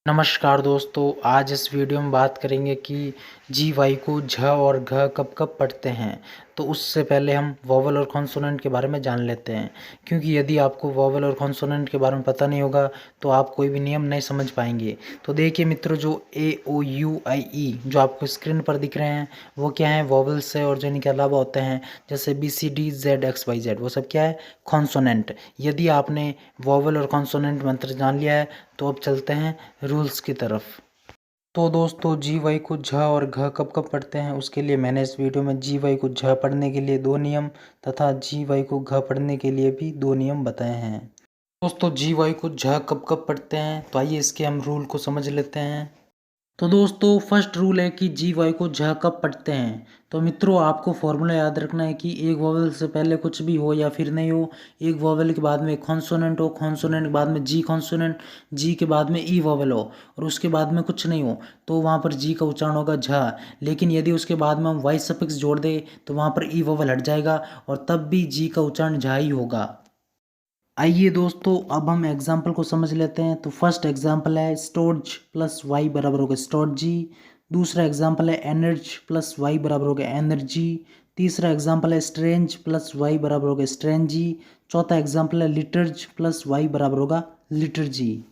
नमस्कार दोस्तों, आज इस वीडियो में बात करेंगे कि जी वाई को झ और घ कब कब पढ़ते हैं। तो उससे पहले हम वोवल और कॉन्सोनेंट के बारे में जान लेते हैं, क्योंकि यदि आपको वोवल और कॉन्सोनेंट के बारे में पता नहीं होगा तो आप कोई भी नियम नहीं समझ पाएंगे। तो देखिए मित्रों, जो ए ओ यू आई ई जो आपको स्क्रीन पर दिख रहे हैं वो क्या है, वोवल्स है। और जो इनके अलावा होते हैं जैसे B C D Z X Y Z, वो सब क्या है, कॉन्सोनेंट। यदि आपने वोवल और कॉन्सोनेंट मंत्र जान लिया है तो अब चलते हैं रूल्स की तरफ। तो दोस्तों, जी वाई को झ और घ कब कब पढ़ते हैं, उसके लिए मैंने इस वीडियो में जी वाई को झ पढ़ने के लिए 2 नियम तथा जी वाई को घ पढ़ने के लिए भी 2 नियम बताए हैं। दोस्तों, जी वाई को झ कब कब पढ़ते हैं, तो आइए इसके हम रूल को समझ लेते हैं। तो दोस्तों, फर्स्ट रूल है कि जी वाई को झ कब पढ़ते हैं। तो मित्रों, आपको फॉर्मूला याद रखना है कि एक वोवेल से पहले कुछ भी हो या फिर नहीं हो, एक वोवेल के बाद में कॉन्सोनेंट हो, कॉन्सोनेंट के बाद में जी कॉन्सोनेंट, जी के बाद में ई वोवेल हो और उसके बाद में कुछ नहीं हो, तो वहाँ पर जी का उच्चारण होगा झ। लेकिन यदि उसके बाद में हम वाई सफिक्स जोड़ दें तो वहाँ पर ई वोवेल हट जाएगा और तब भी जी का उच्चारण झ ही होगा। आइए दोस्तों, अब हम एग्जाम्पल को समझ लेते हैं। तो फर्स्ट एग्जाम्पल है स्टोर्ज प्लस वाई बराबर होगा स्टोर्जी। दूसरा एग्जाम्पल है एनर्ज प्लस वाई बराबर होगा एनर्जी। तीसरा एग्जाम्पल है स्ट्रेंज प्लस वाई बराबर होगा स्ट्रेंजी। चौथा एग्जाम्पल है लिटर्ज प्लस वाई बराबर होगा लिटर्जी।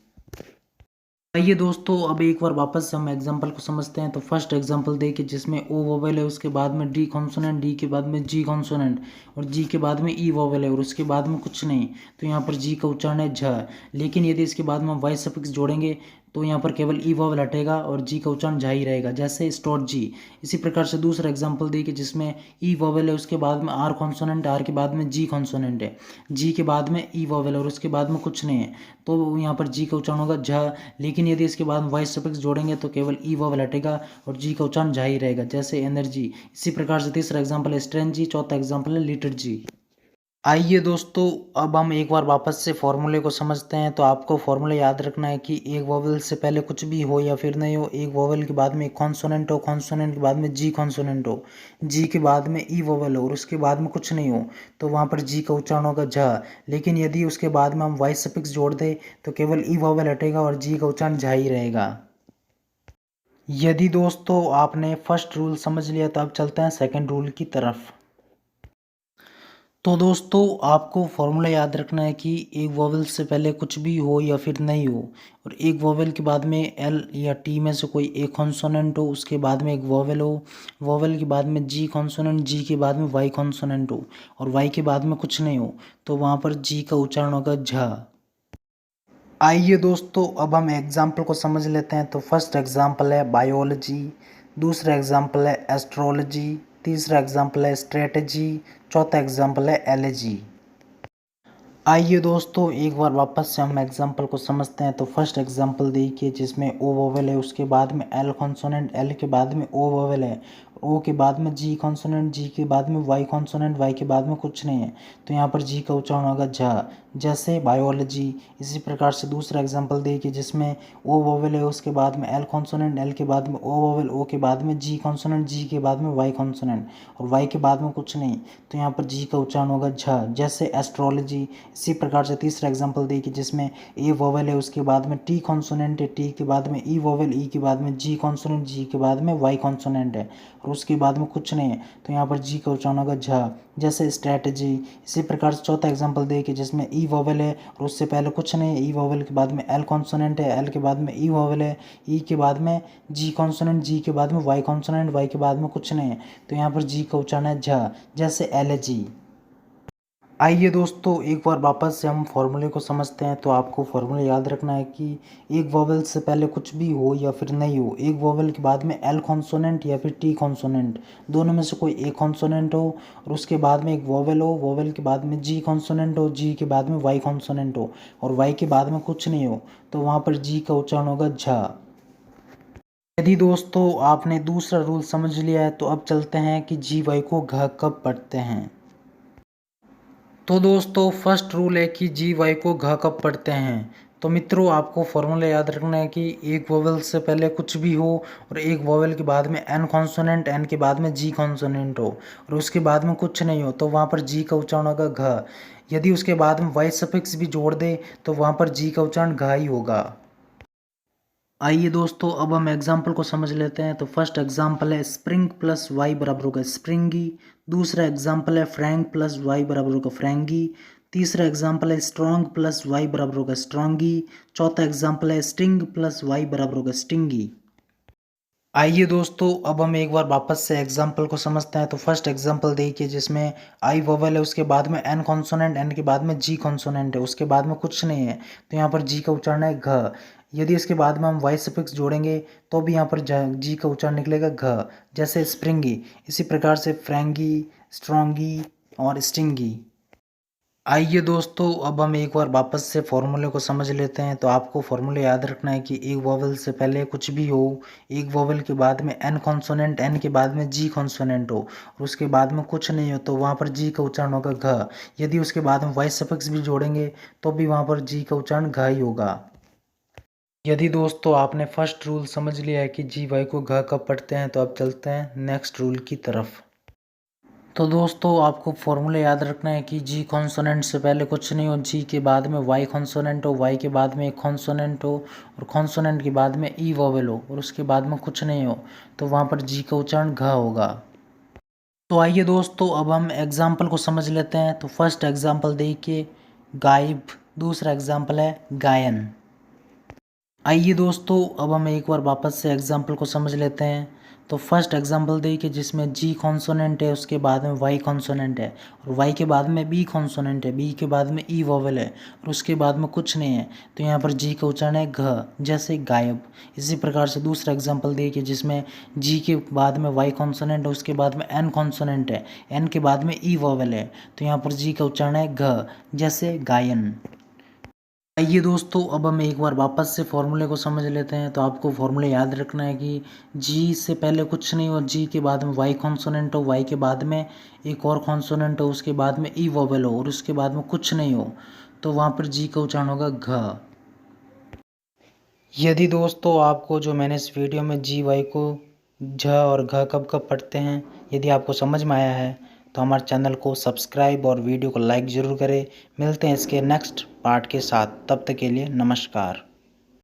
आइए दोस्तों, अब एक बार वापस से हम एग्जांपल को समझते हैं। तो फर्स्ट एग्जांपल देखिए, जिसमें ओ वोवेल है, उसके बाद में डी कॉन्सोनेंट, डी के बाद में जी कॉन्सोनेंट और जी के बाद में ई वोवेल है और उसके बाद में कुछ नहीं। तो यहाँ पर जी का उच्चारण है झ। लेकिन यदि इसके बाद में हम वाई सफिक्स जोड़ेंगे तो यहाँ पर केवल ई वोवेल हटेगा और जी का उच्चारण झ ही रहेगा, जैसे स्टोर जी। इसी प्रकार से दूसरा एग्जाम्पल देखिए, जिसमें ई वोवेल है, उसके बाद में आर कॉन्सोनेंट, आर के बाद में जी कॉन्सोनेंट है, जी के बाद में ई वोवेल और उसके बाद में कुछ नहीं है, तो यहाँ पर जी का उच्चारण होगा झ। लेकिन यदि इसके बाद वाई सफिक्स जोड़ेंगे तो केवल ई वोवेल हटेगा और जी का उच्चारण झ ही रहेगा, जैसे एनर्जी। इसी प्रकार से तीसरा एग्जाम्पल है स्ट्रेंथ जी, चौथा एग्जाम्पल है लिटर जी। आइए दोस्तों, अब हम एक बार वापस से फॉर्मूले को समझते हैं। तो आपको फॉर्मूला याद रखना है कि एक वोवेल से पहले कुछ भी हो या फिर नहीं हो, एक वोवेल के बाद में कॉन्सोनेंट हो, कॉन्सोनेंट के बाद में जी कॉन्सोनेंट हो, जी के बाद में ई वोवेल हो और उसके बाद में कुछ नहीं हो, तो वहाँ पर जी का उच्चारण होगा झ। लेकिन यदि उसके बाद में हम वाई सफिक्स जोड़ दें तो केवल ई वोवेल हटेगा और जी का उच्चारण झ ही रहेगा। यदि दोस्तों आपने फर्स्ट रूल समझ लिया तो अब चलते हैं सेकेंड रूल की तरफ। तो दोस्तों, आपको फॉर्मूला याद रखना है कि एक वोवेल से पहले कुछ भी हो या फिर नहीं हो और एक वोवेल के बाद में एल या टी में से कोई एक कॉन्सोनेंट हो, उसके बाद में एक वोवेल हो, वोवेल के बाद में जी कॉन्सोनेंट, जी के बाद में वाई कॉन्सोनेंट हो और वाई के बाद में कुछ नहीं हो, तो वहाँ पर जी का उच्चारण होगा झ। आइए दोस्तों, अब हम एग्जाम्पल को समझ लेते हैं। तो फर्स्ट एग्जाम्पल है बायोलॉजी, दूसरा एग्जाम्पल है एस्ट्रोलॉजी, तीसरा एग्जाम्पल है स्ट्रेटजी, चौथा एग्जाम्पल है एलजी। आइए दोस्तों, एक बार वापस से हम एग्जाम्पल को समझते हैं। तो फर्स्ट एग्जाम्पल देखिए, जिसमें ओ वोवेल है, उसके बाद में एल कॉन्सोनेंट, एल के बाद में ओ वोवेल है, ओ के बाद में जी कॉन्सोनेंट, जी के बाद में वाई कॉन्सोनेंट, वाई के बाद में कुछ नहीं है, तो यहाँ पर जी का उच्चारण होगा झ, जैसे बायोलॉजी। इसी प्रकार से दूसरा एग्जाम्पल देखिए, जिसमें ओ वोवेल है, उसके बाद में एल कॉन्सोनेंट, एल के बाद में ओ वोवेल, ओ के बाद में जी कॉन्सोनेंट, जी के बाद में वाई कॉन्सोनेंट और वाई के बाद में कुछ नहीं, तो यहाँ पर जी का उच्चारण होगा झ, जैसे एस्ट्रोलॉजी। इसी प्रकार से तीसरा एग्जांपल देखिए, जिसमें ए वोवेल है, उसके बाद में टी कॉन्सोनेंट है, टी के बाद में ई वोवेल, ई के बाद में जी कॉन्सोनेंट, जी के बाद में वाई कॉन्सोनेंट है और उसके बाद में कुछ नहीं है, तो यहाँ पर जी का उच्चारण होगा झ, जैसे स्ट्रैटेजी। इसी प्रकार से चौथा एग्जांपल देखिए, जिसमें ई वोवेल है और उससे पहले कुछ नहीं है, ई वोवेल के बाद में एल कॉन्सोनेंट है, एल के बाद में ई वोवेल है, ई के बाद में जी कॉन्सोनेंट, जी के बाद में वाई कॉन्सोनेंट, वाई के बाद में कुछ नहीं है, तो यहाँ पर जी का उच्चारण है झ, जैसे एलजी। आइए दोस्तों, एक बार वापस से हम फॉर्मूले को समझते हैं। तो आपको फॉर्मूला याद रखना है कि एक वोवेल से पहले कुछ भी हो या फिर नहीं हो, एक वोवेल के बाद में एल कॉन्सोनेंट या फिर टी कॉन्सोनेंट, दोनों में से कोई एक कॉन्सोनेंट हो और उसके बाद में एक वोवेल हो, वोवेल के बाद में जी कॉन्सोनेंट हो, जी के बाद में वाई कॉन्सोनेंट हो और वाई के बाद में कुछ नहीं हो, तो वहाँ पर जी का उच्चारण होगा झ। यदि दोस्तों आपने दूसरा रूल समझ लिया है तो अब चलते हैं कि जी वाई को घ कब पढ़ते हैं। तो दोस्तों, फर्स्ट रूल है कि जी वाई को घ कब पढ़ते हैं। तो मित्रों, आपको फॉर्मूला याद रखना है कि एक वोवेल से पहले कुछ भी हो और एक वोवेल के बाद में एन कॉन्सोनेंट, एन के बाद में जी कॉन्सोनेंट हो और उसके बाद में कुछ नहीं हो, तो वहाँ पर जी का उच्चारण होगा घ। यदि उसके बाद में वाई सफिक्स भी जोड़ दे तो वहाँ पर जी का उच्चारण घ ही होगा। आइए दोस्तों, अब हम एग्जाम्पल को समझ लेते हैं। तो फर्स्ट एग्जाम्पल है स्प्रिंग प्लस वाई बराबर होगा स्प्रिंगी। दूसरा एग्जाम्पल है फ्रैंक प्लस वाई बराबर होगा फ्रैंगी। तीसरा एग्जाम्पल है स्ट्रॉन्ग प्लस वाई बराबर होगा स्ट्रॉन्गी। चौथा एग्जाम्पल है स्टिंग प्लस वाई बराबर होगा स्टिंगी। आइए दोस्तों, अब हम एक बार वापस से एग्जाम्पल को समझते हैं। तो फर्स्ट एग्जाम्पल देखिए, जिसमें आई वोवेल है, उसके बाद में एन कॉन्सोनेंट, एन के बाद में जी कॉन्सोनेंट है, उसके बाद में कुछ नहीं है। तो यहाँ पर जी का उच्चारण है घ। यदि इसके बाद में हम वाई सफिक्स जोड़ेंगे तो भी यहाँ पर जी का उच्चारण निकलेगा घ, जैसे स्प्रिंगी। इसी प्रकार से फ्रैंगी, स्ट्रॉन्गी और स्टिंगी। आइए दोस्तों, अब हम एक बार वापस से फॉर्मूले को समझ लेते हैं। तो आपको फॉर्मूले याद रखना है कि एक वोवेल से पहले कुछ भी हो, एक वोवेल के बाद में एन कॉन्सोनेंट, एन के बाद में जी कॉन्सोनेंट हो और उसके बाद में कुछ नहीं हो, तो वहाँ पर जी का उच्चारण होगा घ। यदि उसके बाद में वाई सफिक्स भी जोड़ेंगे तो भी वहाँ पर जी का उच्चारण घ ही होगा। यदि दोस्तों आपने फर्स्ट रूल समझ लिया है कि जी वाई को घ कब पढ़ते हैं, तो अब चलते हैं नेक्स्ट रूल की तरफ। तो दोस्तों आपको फॉर्मूला याद रखना है कि जी कॉन्सोनेंट से पहले कुछ नहीं हो, जी के बाद में वाई कॉन्सोनेंट हो, वाई के बाद में एक कॉन्सोनेंट हो और कॉन्सोनेंट के बाद में ई वोवेल हो और उसके बाद में कुछ नहीं हो, तो वहाँ पर जी का उच्चारण घ होगा। तो आइए दोस्तों, अब हम एग्जाम्पल को समझ लेते हैं। तो फर्स्ट एग्जाम्पल देखिए, गायब। दूसरा एग्जाम्पल है गायन। आइए दोस्तों, अब हम एक बार वापस से एग्जाम्पल को समझ लेते हैं। तो फर्स्ट एग्जाम्पल देखिए, जिसमें जी कॉन्सोनेंट है, उसके बाद में वाई कॉन्सोनेंट है और वाई के बाद में बी कॉन्सोनेंट है, बी के बाद में ई वोवेल है और उसके बाद में कुछ नहीं है, तो यहाँ पर जी का उच्चारण है घ, जैसे गायब। इसी प्रकार से दूसरा एग्जाम्पल देखिए, जिसमें जी के बाद में वाई कॉन्सोनेंट है, उसके बाद में एन कॉन्सोनेंट है, एन के बाद में ई वोवेल है, तो यहाँ पर जी का उच्चारण है घ, जैसे गायन। आइए दोस्तों, अब हम एक बार वापस से फॉर्मूले को समझ लेते हैं। तो आपको फॉर्मूले याद रखना है कि जी से पहले कुछ नहीं हो, जी के बाद में वाई कॉन्सोनेंट हो, वाई के बाद में एक और कॉन्सोनेंट हो, उसके बाद में ई वोवेल हो और उसके बाद में कुछ नहीं हो, तो वहाँ पर जी का उच्चारण होगा घ। यदि दोस्तों आपको जो मैंने इस वीडियो में जी वाई को झ और घ कब कब पढ़ते हैं यदि आपको समझ में आया है, तो हमारे चैनल को सब्सक्राइब और वीडियो को लाइक ज़रूर करें। मिलते हैं इसके नेक्स्ट पार्ट के साथ, तब तक के लिए नमस्कार।